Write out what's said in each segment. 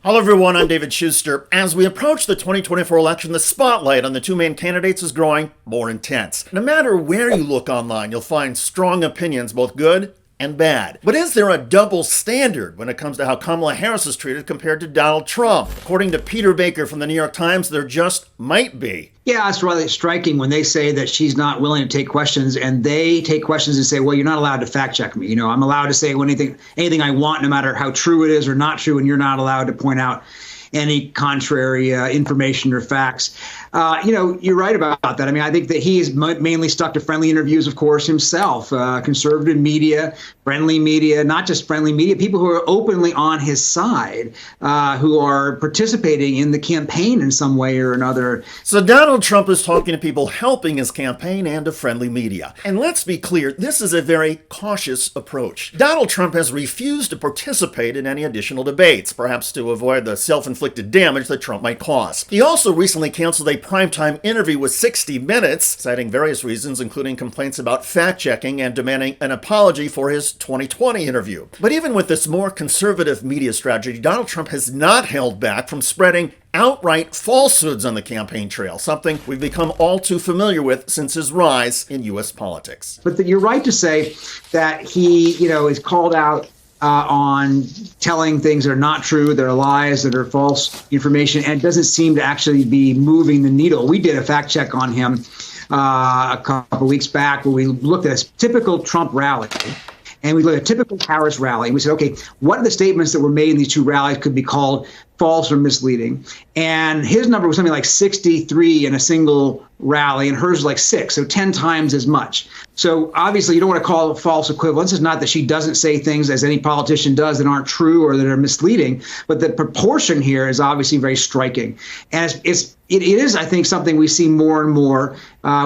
Hello everyone, I'm David Schuster. As we approach the 2024 election, the spotlight on the two main candidates is growing more intense. No matter where you look online, you'll find strong opinions, both good and bad. But is there a double standard when it comes to how Kamala Harris is treated compared to Donald Trump? According to Peter Baker from the New York Times, there just might be. Yeah, it's really striking when they say that she's not willing to take questions, and they take questions and say, well, you're not allowed to fact check me. I'm allowed to say anything I want, no matter how true it is or not true, and you're not allowed to point out any contrary information or facts. You're right about that. I mean, I think that he is mainly stuck to friendly interviews, of course, himself. Conservative media, friendly media, not just friendly media, people who are openly on his side, who are participating in the campaign in some way or another. So Donald Trump is talking to people helping his campaign and to friendly media. And let's be clear, this is a very cautious approach. Donald Trump has refused to participate in any additional debates, perhaps to avoid the self-inflicted damage that Trump might cause. He also recently canceled a primetime interview with 60 Minutes, citing various reasons, including complaints about fact-checking and demanding an apology for his 2020 interview. But even with this more conservative media strategy, Donald Trump has not held back from spreading outright falsehoods on the campaign trail, something we've become all too familiar with since his rise in U.S. politics. But you're right to say that he, is called out on telling things that are not true, that are lies, that are false information, and doesn't seem to actually be moving the needle. We did a fact check on him a couple weeks back where we looked at a typical Trump rally. And we looked at a typical Harris rally. And we said, okay, what are the statements that were made in these two rallies could be called false or misleading? And his number was something like 63 in a single rally, and hers was like 6, so 10 times as much. So obviously you don't want to call it false equivalence. It's not that she doesn't say things, as any politician does, that aren't true or that are misleading, but the proportion here is obviously very striking. And it is, I think, something we see more and more.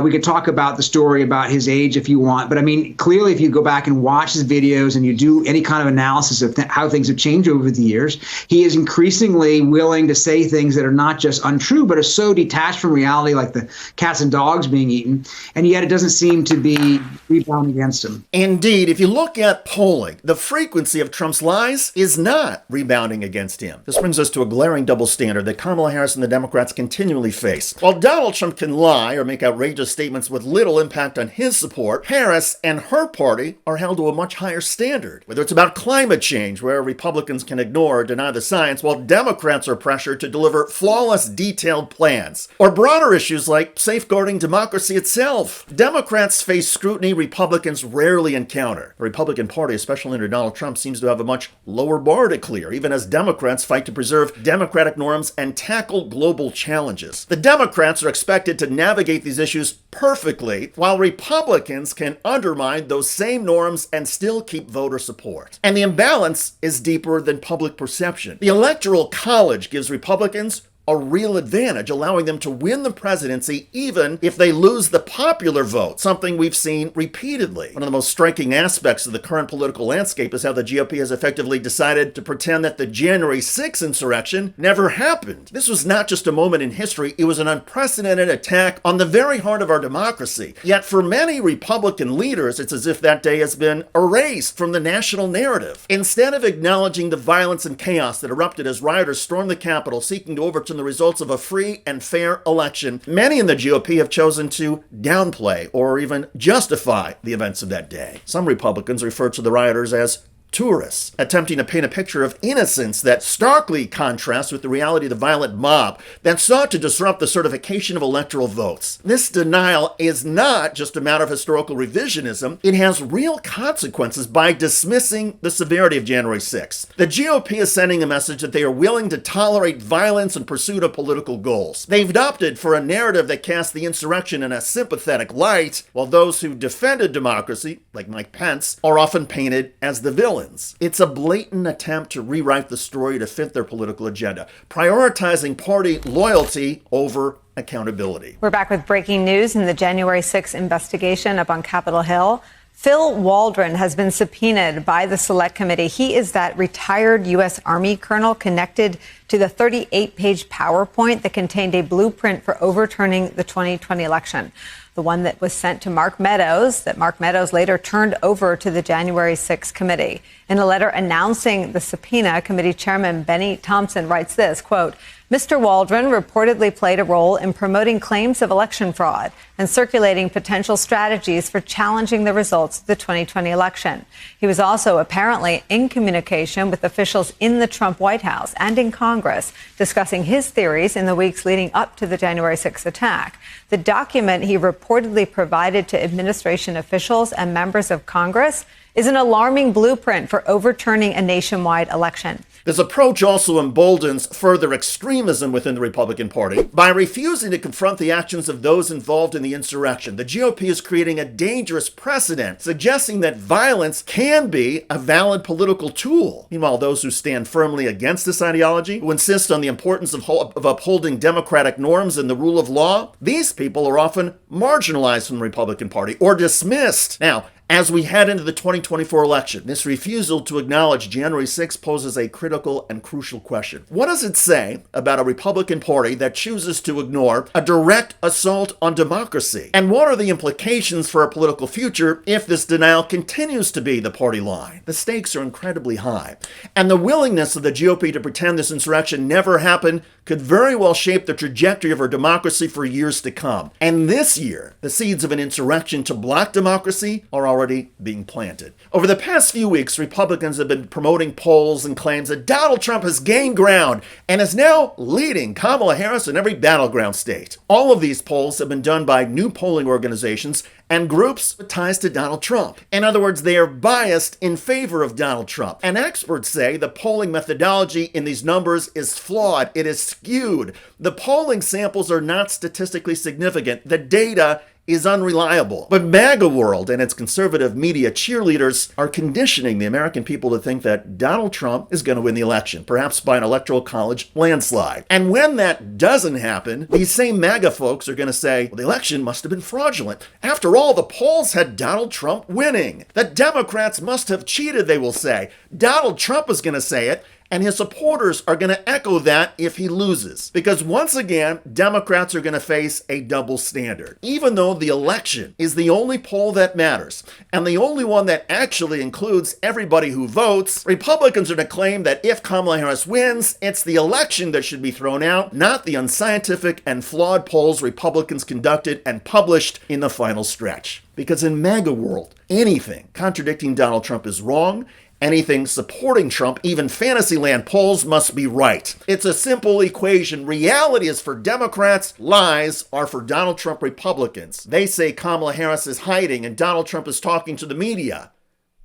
We could talk about the story about his age if you want, but I mean, clearly if you go back and watch his videos and you do any kind of analysis of how things have changed over the years, he is increasingly willing to say things that are not just untrue, but are so detached from reality, like the cats and dogs being eaten, and yet it doesn't seem to be rebounding against him. Indeed, if you look at polling, the frequency of Trump's lies is not rebounding against him. This brings us to a glaring double standard that Kamala Harris and the Democrats continually face. While Donald Trump can lie or make outrageous statements with little impact on his support, Harris and her party are held to a much higher standard. Whether it's about climate change, where Republicans can ignore or deny the science, while Democrats are pressured to deliver flawless, detailed plans, or broader issues like safeguarding democracy itself. Democrats face scrutiny Republicans rarely encounter. The Republican Party, especially under Donald Trump, seems to have a much lower bar to clear, even as Democrats fight to preserve democratic norms and tackle global challenges. The Democrats are expected to navigate these issues perfectly, while Republicans can undermine those same norms and still keep voter support. And the imbalance is deeper than public perception. The Electoral College gives Republicans a real advantage, allowing them to win the presidency even if they lose the popular vote, something we've seen repeatedly. One of the most striking aspects of the current political landscape is how the GOP has effectively decided to pretend that the January 6th insurrection never happened. This was not just a moment in history, it was an unprecedented attack on the very heart of our democracy. Yet for many Republican leaders, it's as if that day has been erased from the national narrative. Instead of acknowledging the violence and chaos that erupted as rioters stormed the Capitol seeking to overturn the results of a free and fair election, many in the GOP have chosen to downplay or even justify the events of that day. Some Republicans refer to the rioters as tourists, attempting to paint a picture of innocence that starkly contrasts with the reality of the violent mob that sought to disrupt the certification of electoral votes. This denial is not just a matter of historical revisionism, it has real consequences by dismissing the severity of January 6th. The GOP is sending a message that they are willing to tolerate violence in pursuit of political goals. They've opted for a narrative that casts the insurrection in a sympathetic light, while those who defended democracy, like Mike Pence, are often painted as the villains. It's a blatant attempt to rewrite the story to fit their political agenda, prioritizing party loyalty over accountability. We're back with breaking news in the January 6th investigation up on Capitol Hill. Phil Waldron has been subpoenaed by the Select Committee. He is that retired U.S. Army colonel connected to the 38-page PowerPoint that contained a blueprint for overturning the 2020 election. the one that was sent to Mark Meadows, that Mark Meadows later turned over to the January 6th committee. In a letter announcing the subpoena, committee chairman Benny Thompson writes this, quote, Mr. Waldron reportedly played a role in promoting claims of election fraud and circulating potential strategies for challenging the results of the 2020 election. He was also apparently in communication with officials in the Trump White House and in Congress, discussing his theories in the weeks leading up to the January 6th attack. The document he reportedly provided to administration officials and members of Congress is an alarming blueprint for overturning a nationwide election. This approach also emboldens further extremism within the Republican Party. By refusing to confront the actions of those involved in the insurrection, the GOP is creating a dangerous precedent, suggesting that violence can be a valid political tool. Meanwhile, those who stand firmly against this ideology, who insist on the importance of upholding democratic norms and the rule of law, these people are often marginalized from the Republican Party or dismissed. Now, as we head into the 2024 election, this refusal to acknowledge January 6 poses a critical and crucial question. What does it say about a Republican Party that chooses to ignore a direct assault on democracy? And what are the implications for our political future if this denial continues to be the party line? The stakes are incredibly high, and the willingness of the GOP to pretend this insurrection never happened could very well shape the trajectory of our democracy for years to come. And this year, the seeds of an insurrection to block democracy are already being planted. Over the past few weeks, Republicans have been promoting polls and claims that Donald Trump has gained ground and is now leading Kamala Harris in every battleground state. All of these polls have been done by new polling organizations and groups with ties to Donald Trump. In other words, they are biased in favor of Donald Trump. And experts say the polling methodology in these numbers is flawed. It is skewed. The polling samples are not statistically significant. The data is unreliable. But MAGA world and its conservative media cheerleaders are conditioning the American people to think that Donald Trump is going to win the election, perhaps by an electoral college landslide. And when that doesn't happen, these same MAGA folks are going to say, well, the election must have been fraudulent. After all, the polls had Donald Trump winning. The Democrats must have cheated, they will say. Donald Trump is going to say it, and his supporters are going to echo that if he loses. Because once again, Democrats are going to face a double standard. Even though the election is the only poll that matters, and the only one that actually includes everybody who votes, Republicans are to claim that if Kamala Harris wins, it's the election that should be thrown out, not the unscientific and flawed polls Republicans conducted and published in the final stretch. Because in MAGA world, anything contradicting Donald Trump is wrong. Anything supporting Trump, even Fantasyland polls, must be right. It's a simple equation. Reality is for Democrats, lies are for Donald Trump Republicans. They say Kamala Harris is hiding and Donald Trump is talking to the media.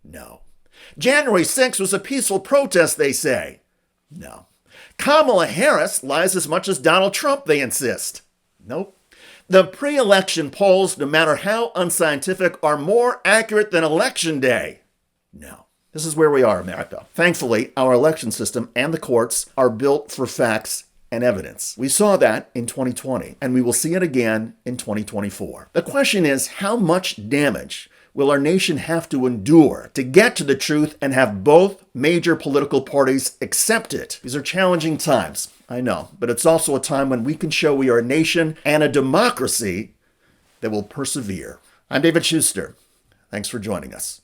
No. January 6th was a peaceful protest, they say. No. Kamala Harris lies as much as Donald Trump, they insist. Nope. The pre-election polls, no matter how unscientific, are more accurate than Election Day. No. This is where we are, America. Thankfully, our election system and the courts are built for facts and evidence. We saw that in 2020, and we will see it again in 2024. The question is, how much damage will our nation have to endure to get to the truth and have both major political parties accept it? These are challenging times, I know, but it's also a time when we can show we are a nation and a democracy that will persevere. I'm David Schuster. Thanks for joining us.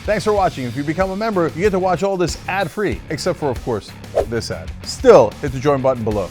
Thanks for watching. If you become a member, you get to watch all this ad-free, except for, of course, this ad. Still, hit the join button below.